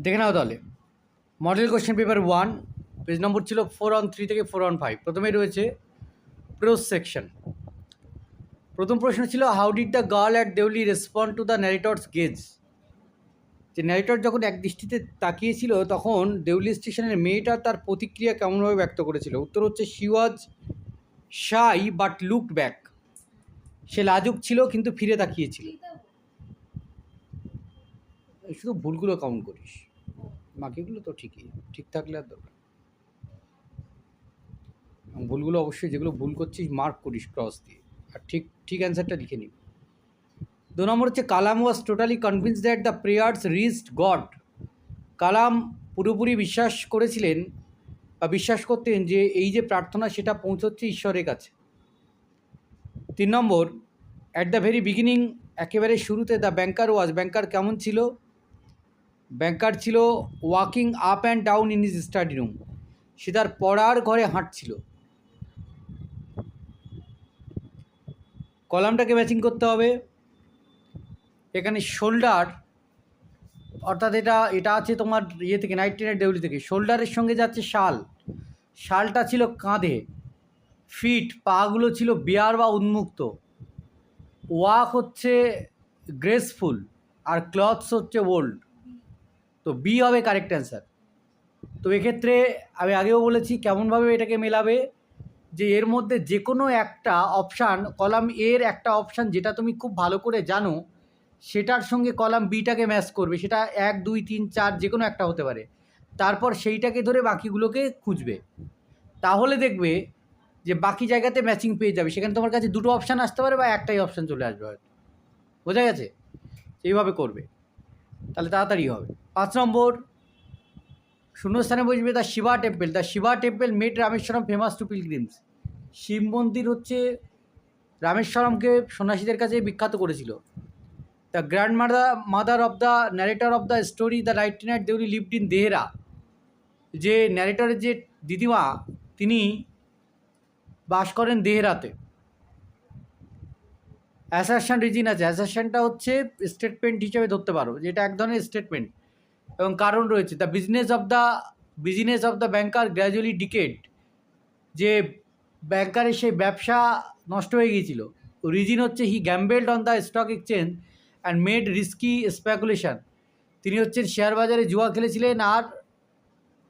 দেখে নাও তাহলে model question paper 1 page নম্বর ছিল 4 on 3 থেকে 4 on 5। প্রথমেই রয়েছে প্রোজ সেকশন। প্রথম প্রশ্ন ছিল how did the girl at Deoli respond to the narrator's gaze. যে ন্যারেটর যখন এক দৃষ্টিতে তাকিয়েছিল তখন দেউলি স্টেশনের মেয়েটা তার প্রতিক্রিয়া কেমনভাবে ব্যক্ত করেছিল। উত্তর হচ্ছে she was shy but looked back. সে লাজুক ছিল কিন্তু ফিরে তাকিয়েছিল। শুধু ভুলগুলো কাউন্ট করিস, বাকিগুলো তো ঠিকই, ঠিক থাকলে আর দরকার। ভুলগুলো অবশ্যই যেগুলো ভুল করছিস মার্ক করিস ক্রস দিয়ে, আর ঠিক ঠিক অ্যান্সারটা লিখে নিবি। 2 নম্বর হচ্ছে Kalam was totally convinced that the prayers reached God. Kalam পুরোপুরি বিশ্বাস করেছিলেন বা বিশ্বাস করতেন যে এই যে প্রার্থনা সেটা পৌঁছচ্ছে ঈশ্বরের কাছে। 3 নম্বর অ্যাট দ্য ভেরি বিগিনিং, একেবারে শুরুতে দ্য ব্যাংকার ওয়াজ, ব্যাংকার কেমন ছিল? ব্যাংকার ছিল walking up and down in his study room, সে তার পড়ার ঘরে হাঁটছিল। কলামটাকে ম্যাচিং করতে হবে। এখানে শোল্ডার, অর্থাৎ এটা আছে তোমার ইয়ে থেকে, নাইট ট্রেনের দেউলি থেকে। শোল্ডারের সঙ্গে যাচ্ছে শাল, শালটা ছিল কাঁধে। ফিট, পাগুলো ছিল বেয়ার বা উন্মুক্ত। ওয়াক হচ্ছে গ্রেসফুল, আর ক্লথস হচ্ছে ওল্ড। তো বি হবে কারেক্ট অ্যান্সার। তো এক্ষেত্রে আমি আগেও বলেছি কেমনভাবে এটাকে মেলাবে, যে এর মধ্যে যে কোনো একটা অপশান, কলাম এর একটা অপশান যেটা তুমি খুব ভালো করে জানো সেটার সঙ্গে কলাম বিটাকে ম্যাচ করবে। সেটা 1 2 3 4 যে কোনো একটা হতে পারে। তারপর সেইটাকে ধরে বাকিগুলোকে খুঁজবে, তাহলে দেখবে যে বাকি জায়গাতে ম্যাচিং পেয়ে যাবে। সেখানে তোমার কাছে দুটো অপশান আসতে পারে বা একটাই অপশান চলে আসবে হয়তো। বোঝা গেছে? এইভাবে করবে, তাহলে তাড়াতাড়ি হবে। 5 নম্বর শূন্যস্থানে বসবে the Shiva temple. The Shiva temple made Rameswaram famous to pilgrims. Shiva মন্দির হচ্ছে রামেশ্বরমকে সন্ন্যাসীদের কাছে বিখ্যাত করেছিল। The grandmother of the narrator of the story the night night Deoli lived in Dehra. যে ন্যারেটরের যে দিদিমা, তিনি বাস করেন দেহরাতে। অ্যাসারশন রিজিন আছে, অ্যাসারশনটা হচ্ছে স্টেটমেন্ট হিসেবে ধরতে পারো, যেটা এক ধরনের স্টেটমেন্ট এবং কারণ রয়েছে। The business of the banker gradually decayed. যে ব্যাংকারের সেই ব্যবসা নষ্ট হয়ে গিয়েছিল। রিজিন হচ্ছে he gambled on the stock exchange and made risky speculation. তিনি হচ্ছেন শেয়ার বাজারে জুয়া খেলেছিলেন আর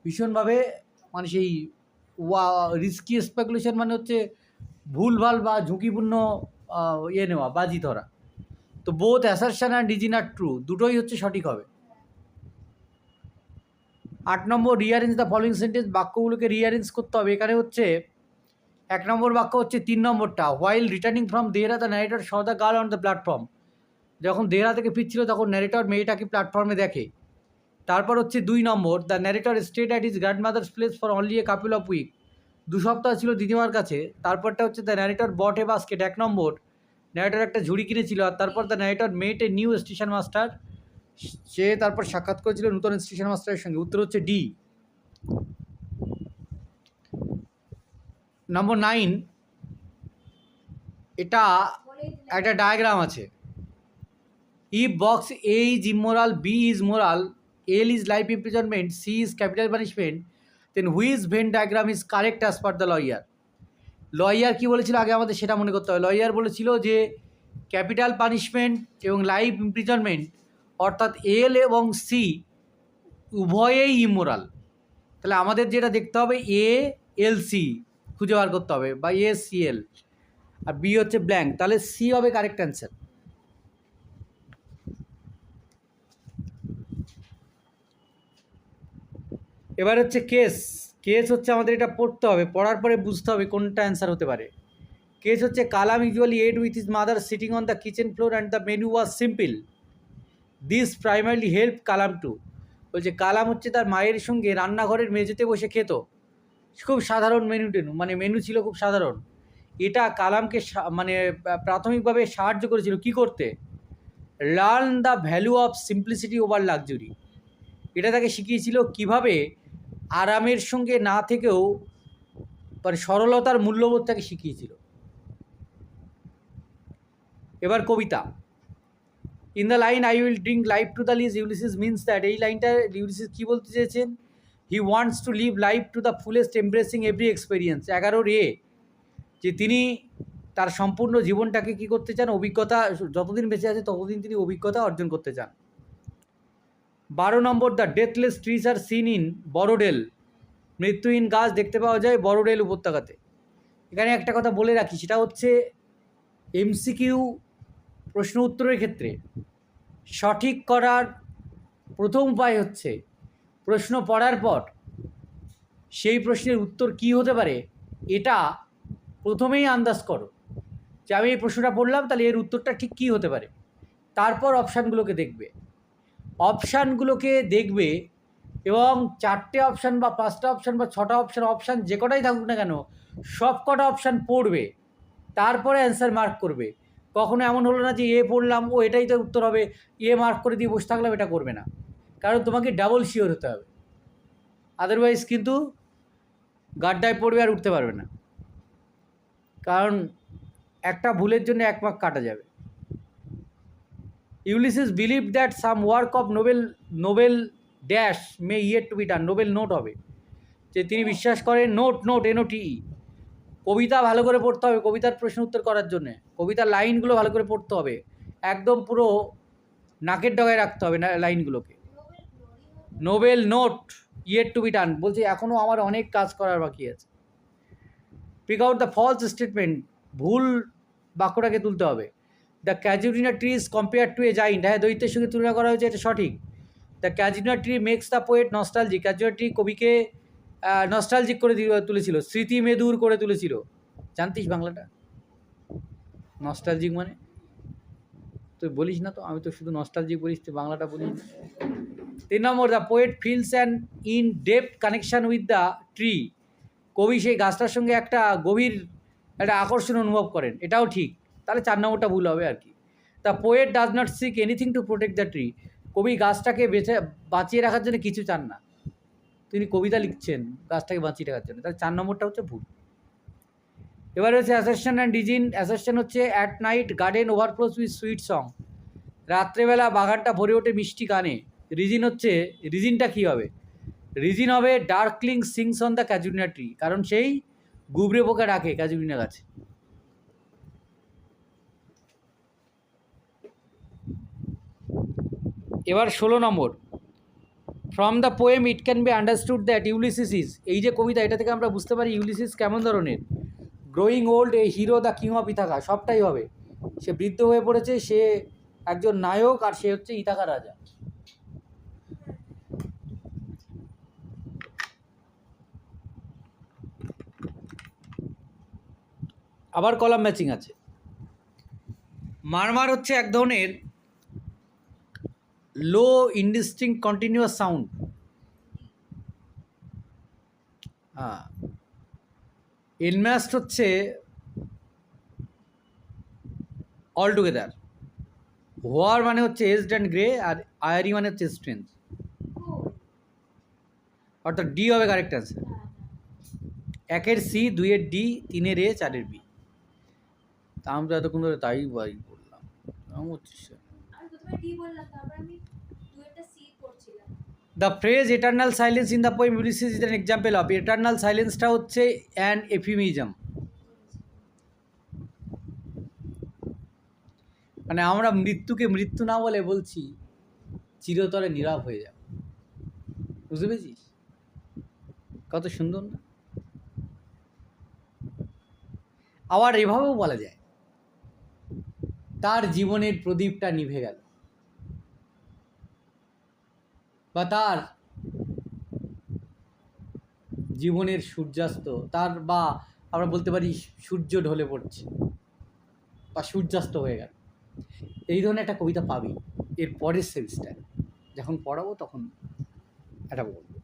ভীষণভাবে, মানে সেই রিস্কি স্পেকুলেশন মানে হচ্ছে ভুলভাল বা ঝুঁকিপূর্ণ ইয়ে নেওয়া, বাজি ধরা। তো both assertion and reason are true, দুটোই হচ্ছে সঠিক হবে। 8 নম্বর রিয়ারেঞ্জ দ্য ফলোইং সেন্টেন্স। বাক্যগুলোকে রিয়ারেঞ্জ করতে হবে। এখানে হচ্ছে 1 নম্বর বাক্য হচ্ছে 3 নম্বরটা, while returning from Dehra the narrator saw the girl on the platform. যখন দেহরা থেকে ফিরছিল তখন ন্যারেটর মেয়েটাকে প্ল্যাটফর্মে দেখে। তারপর হচ্ছে 2 নম্বর, the narrator stayed at his grandmother's place for only a couple of week. 2 সপ্তাহ ছিল দিদিমার কাছে। তারপরটা হচ্ছে the narrator bought a basket. 1 নম্বর, ন্যারেটর একটা ঝুড়ি কিনেছিল। আর তারপর the narrator met a new station master, সে তারপর সাক্ষাৎ করেছিল নূতন স্টেশন মাস্টারের সঙ্গে। উত্তর হচ্ছে ডি। নম্বর 9, এটা একটা ডায়াগ্রাম আছে। If box A is immoral, B is moral, L is life imprisonment, C is capital punishment, then which Venn diagram is correct as per the lawyer. Lawyer কী বলেছিল আগে আমাদের সেটা মনে করতে হবে। লয়ার বলেছিল যে ক্যাপিটাল পানিশমেন্ট এবং লাইফ ইমপ্রিজনমেন্ট, অর্থাৎ এল এবং সি উভয়েই ইমোরাল। তাহলে আমাদের যেটা দেখতে হবে এ এল সি খুঁজে বার করতে হবে, বা এ সি এল, আর বি হচ্ছে ব্ল্যাঙ্ক। তাহলে সি হবে কারেক্ট অ্যান্সার। এবার হচ্ছে কেস। কেস হচ্ছে আমাদের এটা পড়তে হবে, পড়ার পরে বুঝতে হবে কোনটা অ্যান্সার হতে পারে। কেস হচ্ছে Kalam usually ate with his mother sitting on the kitchen floor and the menu was simple. This primarily help Kalam to. বলছে কালাম হচ্ছে তার মায়ের সঙ্গে রান্নাঘরের মেঝেতে বসে খেত। খুব সাধারণ মানে মেনু ছিল খুব সাধারণ। এটা কালামকে মানে প্রাথমিকভাবে সাহায্য করেছিল কি করতে? Learn the value of simplicity over luxury. এটা তাকে শিখিয়েছিল কিভাবে আরামের সঙ্গে না থেকেও মানে সরলতার মূল্যবোধ তাকে শিখিয়েছিল। এবার কবিতা। In the line I will drink life to the lees Ulysses means that, এই লাইনটা ইউলিসিস কী বলতে চেয়েছেন? He wants to live life to the fullest embracing every experience. 11 যে তিনি তার সম্পূর্ণ জীবনটাকে কী করতে চান? অভিজ্ঞতা, যতদিন বেঁচে আছে ততদিন তিনি অভিজ্ঞতা অর্জন করতে চান। 12 নম্বর, the deathless trees are seen in Borrowdale. মৃত্যুহীন গাছ দেখতে পাওয়া যায় বড়োডেল উপত্যকাতে। এখানে একটা কথা বলে রাখি, সেটা হচ্ছে এমসিকিউ প্রশ্ন উত্তরের ক্ষেত্রে সঠিক করার প্রথম উপায় হচ্ছে প্রশ্ন পড়ার পর সেই প্রশ্নের উত্তর কী হতে পারে এটা প্রথমেই আন্দাজ করো, যে আমি এই প্রশ্নটা পড়লাম, তাহলে এর উত্তরটা ঠিক কী হতে পারে। তারপর অপশানগুলোকে দেখবে এবং 4টে অপশান বা 5টা অপশান বা 6টা অপশান যে কটাই থাকুক না কেন, সব কটা অপশান পড়বে, তারপরে অ্যান্সার মার্ক করবে। কখনো এমন হলো না যে পড়লাম ও এটাই তো উত্তর হবে, মার্ক করে দিয়ে বসে থাকলাম, এটা করবে না। কারণ তোমাকে ডাবল শিওর হতে হবে, আদারওয়াইজ কিন্তু গাড্ডায় পড়বে আর উঠতে পারবে না। কারণ একটা ভুলের জন্য 1 মার্ক কাটা যাবে। Ulysses believe that some work of Nobel dash May yet to be done. Nobel note হবে, যে তিনি বিশ্বাস করেন NOTE কবিতা ভালো করে পড়তে হবে কবিতার প্রশ্ন উত্তর করার জন্যে। কবিতার লাইনগুলো ভালো করে পড়তে হবে, একদম পুরো নাকের ডগায় রাখতে হবে না লাইনগুলোকে। Noble note yet to be done বলছে এখনও আমার অনেক কাজ করার বাকি আছে। Pick out the false statement, ভুল বাক্যটাকে তুলতে হবে। The casuarina tree is compare to a giant, হ্যাঁ দৈত্যের সঙ্গে তুলনা করা হয়েছে, এটা সঠিক। The casuarina tree makes the poet nostalgic, casuarina tree কবিকে নস্টালজিক করে তুলেছিল, স্মৃতি মেদুর করে তুলেছিল। জানতিস বাংলাটা নস্টালজিক মানে? তুই বলিস না তো, আমি তো শুধু নস্টালজিক বলিস, তুই বাংলাটা বলিস। 3 নম্বর, the poet feels an in depth connection with the tree, কবি সেই গাছটার সঙ্গে একটা গভীর একটা আকর্ষণ অনুভব করেন, এটাও ঠিক। তাহলে 4 নম্বরটা ভুল হবে আর কি। The poet does not seek anything to protect the tree, কবি গাছটাকে বাঁচিয়ে রাখার জন্য কিছু চান না, তিনি কবিতা লিখছেন গাছটাকে বাঁচিয়ে রাখার জন্য। তাহলে 4 নম্বরটা হচ্ছে ভুল। এবার হচ্ছে অ্যাসারশন অ্যান্ড রিজিন। অ্যাসারশন হচ্ছে at night garden overflows with sweet song, রাত্রেবেলা বাগানটা ভরে ওঠে মিষ্টি গানে। রিজিনটা কী হবে? রিজিন হবে darkling sings on the casuarina tree, কারণ সেই গুবরে পোকা ডাকে ক্যাজুরিনা গাছে। এবার 16 নম্বর, from the poem it can be understood that Ulysses is, এই যে কবিতা, এটা থেকে আমরা বুঝতে পারি ইউলিসিস কেমন ধরনের। Growing old, A hero, the king of Ithaca, সবটাই হবে। সে বৃদ্ধ হয়ে পড়েছে, সে একজন নায়ক, আর সে হচ্ছে ইথাকা রাজা। আবার কলাম ম্যাচিং আছে। মারমার হচ্ছে এক ধরনের লো ইনডিস্টিংক্ট কন্টিনিউয়াস সাউন্ড। হ্যাঁ, এনম্যাস্ট হচ্ছে অল টুগেদার। হোয়ার মানে হচ্ছে এজড অ্যান্ড গ্রে, আর আয়ারি মানে হচ্ছে স্ট্রেংথ, অর্থাৎ ডি হবে কারেক্ট অ্যান্সার। 1-এর সি, 2-এর ডি, 3-এর এ, 4-এর বি। তা আমি তো এতক্ষণ ধরে তাই বললাম। The phrase eternal silence in the poem Ulysses is an example of, eternal সাইলেন্সটা হচ্ছে অ্যান এফিমিজম, মানে আমরা মৃত্যুকে মৃত্যু না বলে বলছি চিরতরে নীরব হয়ে যাবে। বুঝতে পেরেছিস? কত সুন্দর না? আবার এভাবেও বলা যায়, তার জীবনের প্রদীপটা নিভে গেল, বা তার জীবনের সূর্যাস্ত, বা আমরা বলতে পারি সূর্য ঢলে পড়ছে বা সূর্যাস্ত হয়ে গেল। এই ধরনের একটা কবিতা পাবি এর পরের সেমিস্টারে, যখন পড়াবো তখন এটা বলবো।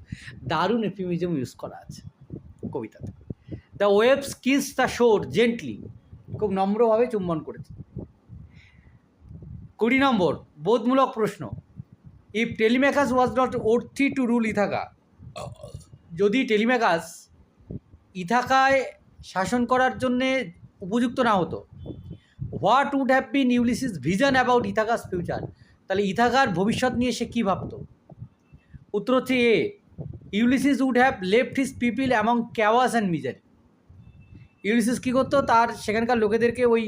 দারুণ এফিমিজম ইউজ করা আছে কবিতাতে। The waves kiss the shore gently, খুব নম্রভাবে চুম্বন করেছে। 20 নম্বর, বোধমূলক প্রশ্ন। If Telemachus was not worthy to rule Ithaca, যদি টেলিম্যাকাস ইথাকায় শাসন করার জন্যে উপযুক্ত না হতো, what would have been Ulysses vision about Ithaca's future, তাহলে ইথাকার ভবিষ্যৎ নিয়ে সে কী ভাবত? উত্তর হচ্ছে A, Ulysses would have left his people among chaos and misery. Ulysses কী করতো, তার সেখানকার লোকেদেরকে ওই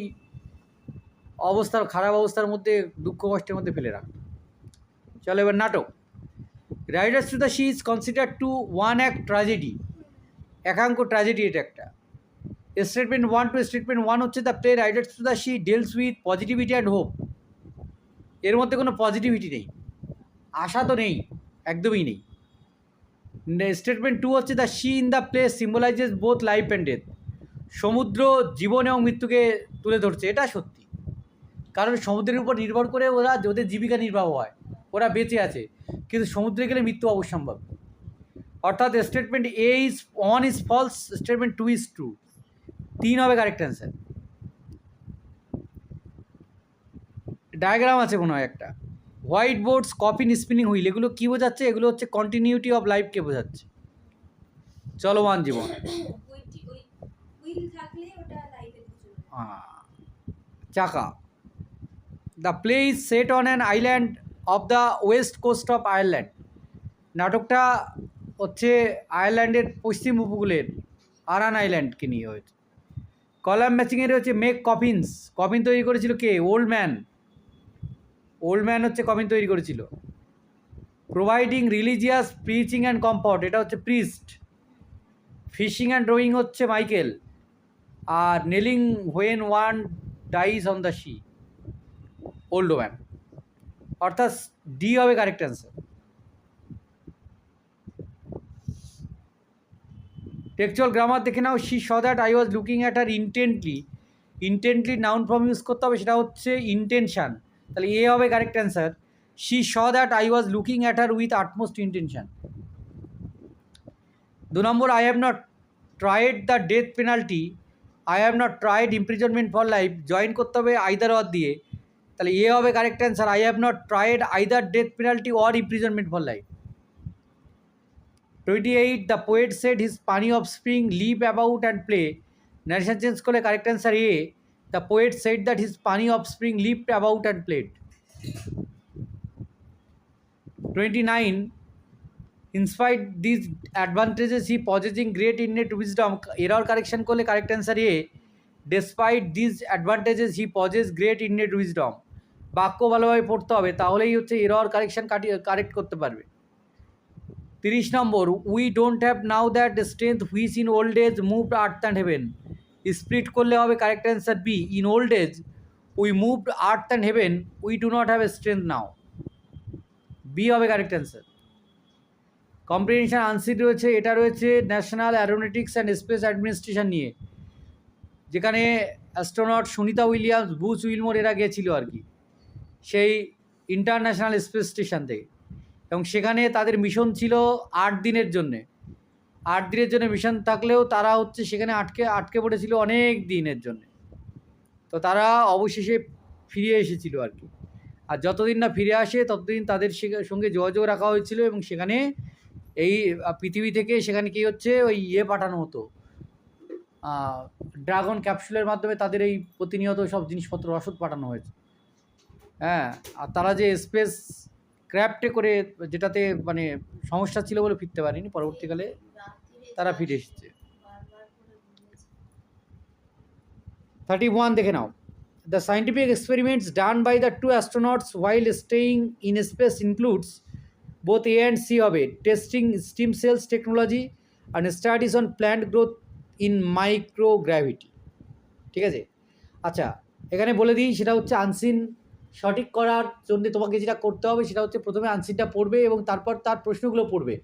খারাপ অবস্থার মধ্যে, দুঃখ কষ্টের মধ্যে ফেলে রাখত। চলো এবার নাটক। Riders to the sea is consider to one act tragedy, একাঙ্ক ট্র্যাজেডি এটা একটা। স্টেটমেন্ট 1 টু স্টেটমেন্ট 1 হচ্ছে the play riders to the sea deals with positivity and hope. এর মধ্যে কোনো পজিটিভিটি নেই, আশা তো নেই, একদমই নেই। স্টেটমেন্ট 2 হচ্ছে the sea in the play symbolises both life and death. সমুদ্র জীবন এবং মৃত্যুকে তুলে ধরছে, এটা সত্যি। কারণ সমুদ্রের উপর নির্ভর করে ওদের জীবিকা নির্বাহ হয়, ওরা বেঁচে আছে, কিন্তু সমুদ্রে গেলে মৃত্যু অবশ্যম্ভাবী। অর্থাৎ statement A is 1 is false, statement 2 is true. 3 হবে কারেক্ট অ্যান্সার। ডায়াগ্রাম আছে কোনো একটা, white boards, coffin, spinning wheel, এগুলো কী বোঝাচ্ছে? এগুলো হচ্ছে কন্টিনিউটি অফ লাইফকে বোঝাচ্ছে। চলমান জীবন। চাকা। The play is set on an island of the west coast of Ireland. নাটকটা হচ্ছে আয়ারল্যান্ডের পশ্চিম উপকূলের আরান আইল্যান্ডকে নিয়ে হয়েছে। কলাম ম্যাচিংয়ের হচ্ছে মেক কফিনস, কফিন তৈরি করেছিল কে? ওল্ড ম্যান হচ্ছে কফিন তৈরি করেছিল। Providing religious preaching and comfort, এটা হচ্ছে প্রিস্ট। ফিশিং অ্যান্ড ড্রয়িং হচ্ছে মাইকেল। আর nailing when one dies on the sea, old man. অর্থাৎ ডি হবে কারেক্ট অ্যান্সার। টেক্সচুয়াল গ্রামার দেখে নাও। She saw that I was looking at her intently, intently noun form use করতে হবে, সেটা হচ্ছে ইন্টেনশান, তাহলে এ হবে correct answer. She saw that I was looking at her with utmost intention. 2 নম্বর, I have not tried the death penalty, I have not tried imprisonment for life, join করতে হবে either or দিয়ে, তাহলে A হবে correct answer. I have not tried either death penalty or imprisonment for life. 28, the poet said his pony of spring live about and play, narration change করলে correct answer A, the poet said that his pony of spring lived about and played. 29, in spite this advantages he possessing great innate wisdom, error correction করলে correct answer A, despite this advantages he possess great innate wisdom. বাক্য ভালোভাবে পড়তে হবে, তাহলেই হচ্ছে error correction correct করতে পারবে। 30 number, we don't have now that strength which in old age moved earth and heaven, split করলে হবে correct answer B, in old age we moved earth and heaven, we do not have a strength now, B হবে correct answer. Comprehension unseen রয়েছে, এটা রয়েছে national aeronautics and space administration নিয়ে, যেখানে astronaut Sunita Williams, Butch Wilmore এরা গিয়েছিল আর কি সেই ইন্টারন্যাশনাল স্পেস স্টেশন থেকে, এবং সেখানে তাদের মিশন ছিল 8 দিনের জন্যে। 8 দিনের জন্য মিশন থাকলেও তারা হচ্ছে সেখানে আটকে পড়েছিল অনেক দিনের জন্য। তো তারা অবশেষে ফিরে এসেছিল আর কি। আর যতদিন না ফিরে আসে ততদিন তাদের সঙ্গে যোগাযোগ রাখা হয়েছিল, এবং সেখানে এই পৃথিবী থেকে সেখানে কী হচ্ছে ওই পাঠানো হতো, ড্রাগন ক্যাপসুলের মাধ্যমে তাদের এই প্রতিনিয়ত সব জিনিসপত্র রসদ পাঠানো হয়েছে। হ্যাঁ, আর তারা যে স্পেস ক্র্যাফটে করে, যেটাতে মানে সমস্যা ছিল বলে ফিরতে পারেনি, পরবর্তীকালে তারা ফিরে এসেছে। 31 দেখে নাও। The scientific experiments done by the 2 astronauts while staying in space includes both A and C হবে, testing stem cells technology and studies on plant growth in microgravity. ঠিক আছে, আচ্ছা এখানে বলে দিই, সেটা হচ্ছে আনসিন সঠিক করার জন্য তোমাকে যেটা করতে হবে সেটা হচ্ছে প্রথমে আনসিনটা পড়বে এবং তারপর তার প্রশ্নগুলো পড়বে।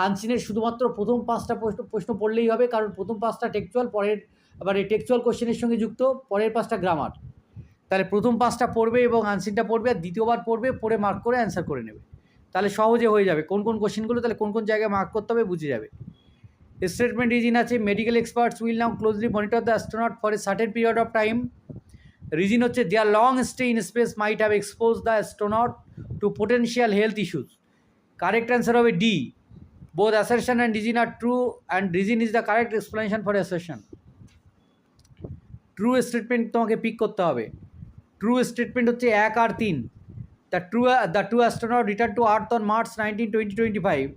আনসিনের শুধুমাত্র প্রথম 5টা প্রশ্ন পড়লেই হবে, কারণ প্রথম 5টা টেক্সচুয়াল, পরের মানে টেক্সচুয়াল কোশ্চেনের সঙ্গে যুক্ত, পরের 5টা গ্রামার। তাহলে প্রথম 5টা পড়বে এবং আনসিনটা পড়বে, আর দ্বিতীয়বার পড়বে, পড়ে মার্ক করে অ্যান্সার করে নেবে, তাহলে সহজে হয়ে যাবে। কোন কোন কোশ্চেনগুলো তাহলে কোন কোন জায়গায় মার্ক করতে হবে বুঝে যাবে। স্টেটমেন্ট রিজিন আছে, medical experts will now closely monitor the astronaut for a certain period of time. Reason হচ্ছে their long stay in space might have expose the astronaut to potential health issues. Correct answer হবে D, both assertion and reason are true and reason is the correct explanation for assertion. True statement তোমাকে pick করতে হবে। True statement হচ্ছে 1 আর 3। The two astronaut return to earth on March 19, 2025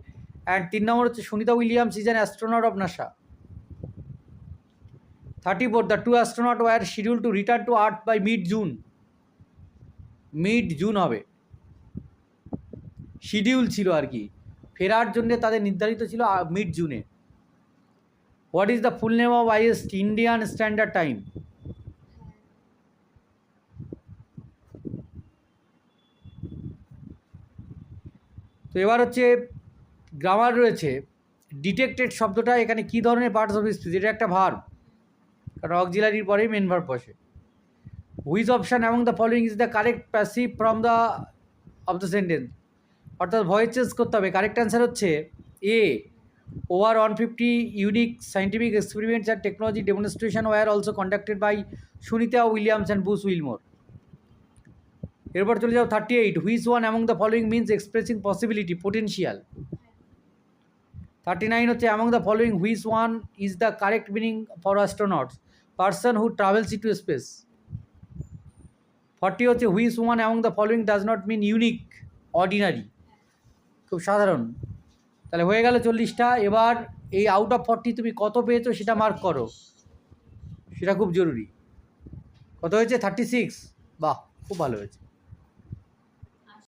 and 3 number হচ্ছে Sunita Williams is an astronaut of NASA. 34 the two astronaut were schedule to return to earth by mid June হবে, schedule ছিল আর কি, ফেরার জন্য তাদের নির্ধারিত ছিল মিড জুনে। What is the full name of highest Indian standard time? তো এবার হচ্ছে গ্রামার রয়েছে। ডিটেক্টেড শব্দটা এখানে কী ধরনের পার্টস অফ স্পিচ? এটা একটা ভার্ব, কারণ অক্সিলারির পরেই মেন ভার্ব বসে। Which option among the following is the correct passive from the of the sentence? অর্থাৎ ভয়েস চেঞ্জ করতে হবে। কারেক্ট অ্যান্সার হচ্ছে A. Over 150 unique scientific experiments and technology demonstration were also conducted by Sunita Williams and Butch Wilmore. এরপর চলে যাও 38। Which one among the following means expressing possibility, potential. 39 হচ্ছে among the following which one is the correct meaning for astronauts, person who travels into space. 40 হচ্ছে which one among the following does not mean unique, ordinary, খুব সাধারণ। তাহলে হয়ে গেল 40টা। এবার এই out of 40 তুমি কত পেয়েছো সেটা মার্ক করো, সেটা খুব জরুরি। কত হয়েছে? 36। বাহ, খুব ভালো হয়েছে।